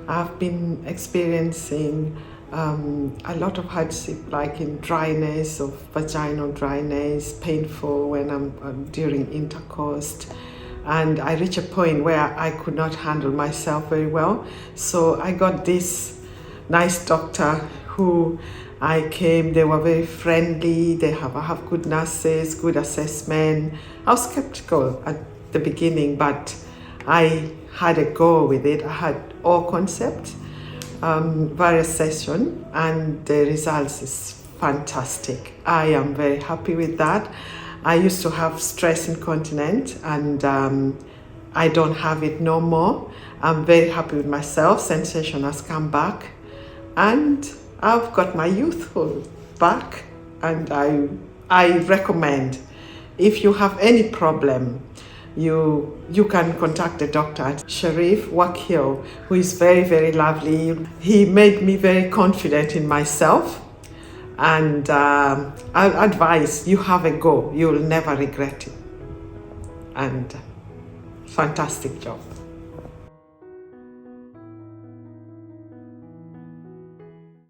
I've been experiencing a lot of hardship, like in dryness, of vaginal dryness, painful when I'm during intercourse. And I reached a point where I could not handle myself very well. So I got this nice doctor who I came, they were very friendly, I have good nurses, good assessment. I was skeptical at the beginning, but I had a go with it. I had all concepts, various sessions, and the results is fantastic. I am very happy with that. I used to have stress incontinence, and I don't have it no more. I'm very happy with myself. Sensation has come back, and I've got my youthful back. And I recommend, if you have any problem, you can contact the doctor, Sharif Wakil, who is very, very lovely. He made me very confident in myself, and I'll advise you have a go. You'll never regret it. And fantastic job.